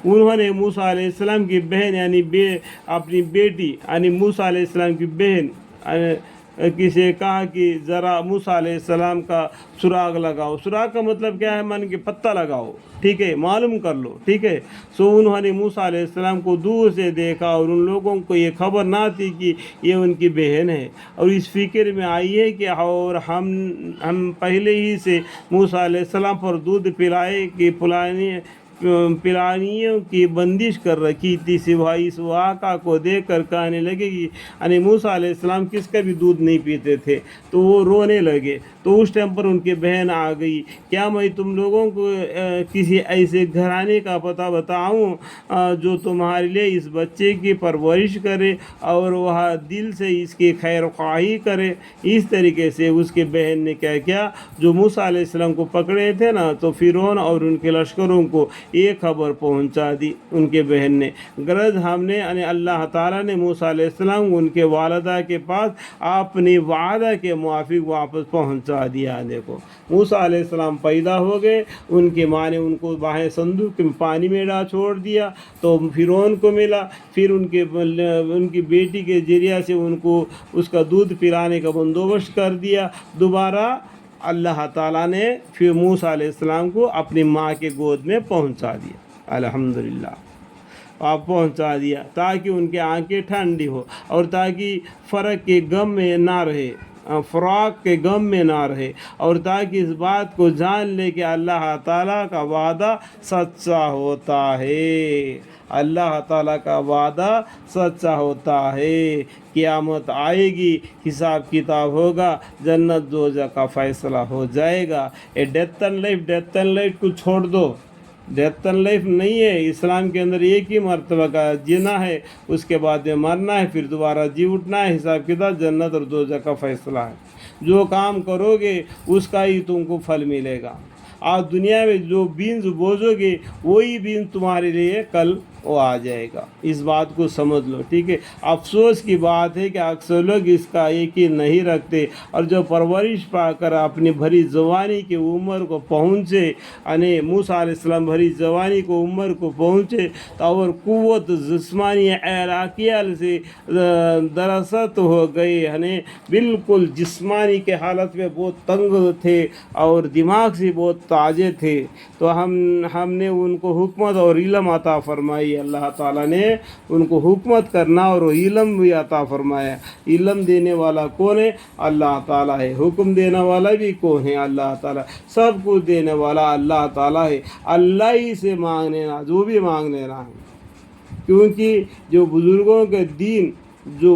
انہوں نے موسیٰ علیہ السلام کی بہن یعنی اپنی بیٹی یعنی موسیٰ علیہ السلام کی بہن کسی کہا کہ ذرا موسیٰ علیہ السلام کا سراغ لگاؤ. سراغ کا مطلب کیا ہے؟ من کے پتہ لگاؤ، ٹھیک ہے، معلوم کر لو، ٹھیک ہے. سو انہوں نے موسیٰ علیہ السلام کو دور سے دیکھا اور ان لوگوں کو یہ خبر نہ تھی کہ یہ ان کی بہن ہے، اور اس فکر میں آئی ہے کہ اور ہم پہلے ہی سے موسیٰ علیہ السلام پر دودھ پلانیوں کی بندش کر رکھی تھی. سوائے اس واقعہ کو دیکھ کر کہنے لگے کہ یعنی موسیٰ علیہ السلام کس کا بھی دودھ نہیں پیتے تھے، تو وہ رونے لگے. تو اس ٹائم پر ان کی بہن آ گئی. کیا میں تم لوگوں کو کسی ایسے گھرانے کا پتہ بتاؤں جو تمہارے لیے اس بچے کی پرورش کرے اور وہ دل سے اس کی خیر خواہی کرے؟ اس طریقے سے اس کی بہن نے کیا کیا، جو موسیٰ علیہ السلام کو پکڑے تھے نا، تو فرعون اور ان کے لشکروں کو یہ خبر پہنچا دی ان کے بہن نے. غرض ہم نے یعنی اللہ تعالیٰ نے موسیٰ علیہ السلام ان کے والدہ کے پاس اپنی وعدہ کے موافق واپس پہنچا دیا. دیکھو موسیٰ علیہ السلام پیدا ہو گئے، ان کی ماں نے ان کو باہر صندوق میں پانی میں چھوڑ دیا تو فرعون کو ملا. پھر ان کی بیٹی کے ذریعہ سے ان کو اس کا دودھ پلانے کا بندوبست کر دیا. دوبارہ اللہ تعالیٰ نے پھر موسیٰ علیہ السلام کو اپنی ماں کے گود میں پہنچا دیا. الحمدللہ آپ پہنچا دیا تاکہ ان کے آنکھیں ٹھنڈی ہو اور تاکہ فراق کے غم میں نہ رہے اور تاکہ اس بات کو جان لے کہ اللہ تعالیٰ کا وعدہ سچا ہوتا ہے. اللہ تعالیٰ کا وعدہ سچا ہوتا ہے. قیامت آئے گی، حساب کتاب ہوگا، جنت دوزخ کا فیصلہ ہو جائے گا. یہ ڈیتھ اینڈ لائف کو چھوڑ دو. ڈیتھ اینڈ لائف نہیں ہے. اسلام کے اندر ایک ہی مرتبہ کا جینا ہے، اس کے بعد میں مرنا ہے، پھر دوبارہ جی اٹھنا ہے. حساب کتاب جنت اور دوزخ کا فیصلہ ہے. جو کام کرو گے اس کا ہی تم کو پھل ملے گا. آپ دنیا میں جو بینز بوجھو گے وہی بینز تمہارے لیے کل وہ آ جائے گا. اس بات کو سمجھ لو، ٹھیک ہے. افسوس کی بات ہے کہ اکثر لوگ اس کا یقین نہیں رکھتے، اور جو پرورش پا کر اپنی بھری جوانی کی عمر کو پہنچے، یعنی موسیٰ علیہ السلام بھری جوانی کو عمر کو پہنچے اور قوت جسمانی علاقیال سے درست ہو گئے، یعنی بالکل جسمانی کے حالت میں بہت تنگ تھے اور دماغ سے بہت تازے تھے. تو ہم نے ان کو حکمت اور علم عطا فرمائی. اللہ تعالیٰ نے ان کو حکمت کرنا اور علم بھی عطا فرمایا. علم دینے والا کون ہے؟ اللہ تعالیٰ ہے. حکم دینے والا بھی کون ہے؟ اللہ تعالیٰ. سب کچھ دینے والا اللہ تعالیٰ ہے. اللہ ہی سے مانگ لینا، جو بھی مانگ لینا ہے. کیونکہ جو بزرگوں کے دین، جو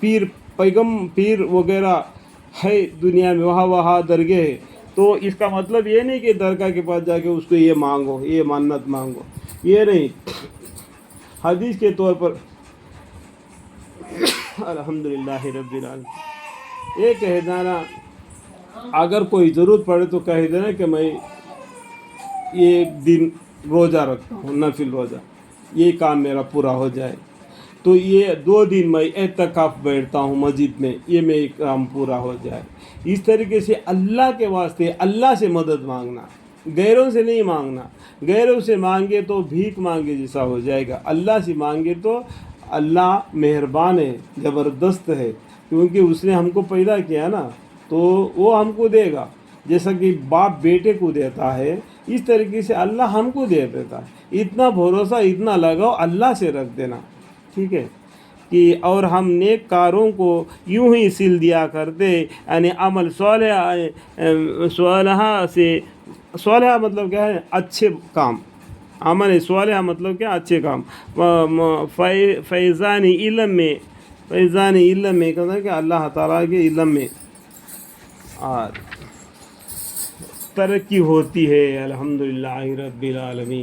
پیر وغیرہ ہے دنیا میں، وہاں درگاہ ہے. تو اس کا مطلب یہ نہیں کہ درگاہ کے پاس جا کے اس کو یہ مانگو، یہ منت مانگو، یہ نہیں. حدیث کے طور پر الحمدللہ رب العالمین یہ کہہ دینا، اگر کوئی ضرورت پڑے تو کہہ دینا کہ میں ایک دن روزہ رکھتا ہوں، نفل روزہ، یہ کام میرا پورا ہو جائے. تو یہ 2 دن میں اعتکاف بیٹھتا ہوں مسجد میں، یہ میرا کام پورا ہو جائے. اس طریقے سے اللہ کے واسطے اللہ سے مدد مانگنا، غیروں سے نہیں مانگنا. غیروں سے مانگے تو بھیک مانگے جیسا ہو جائے گا. اللہ سے مانگے تو اللہ مہربان ہے، زبردست ہے، کیونکہ اس نے ہم کو پیدا کیا نا، تو وہ ہم کو دے گا. جیسا کہ باپ بیٹے کو دیتا ہے، اس طریقے سے اللہ ہم کو دے دیتا ہے. اتنا بھروسہ، اتنا لگاؤ اللہ سے رکھ دینا، ٹھیک ہے. کہ اور ہم نیک کاروں کو یوں ہی سل دیا کرتے، یعنی عمل صالحہ سے. صالحہ مطلب کیا ہے؟ اچھے کام. عمل صالحہ مطلب کیا؟ اچھے کام. فیضان علم میں کہتا کہ اللہ تعالیٰ کے علم میں ترقی ہوتی ہے. الحمدللہ رب العالمین.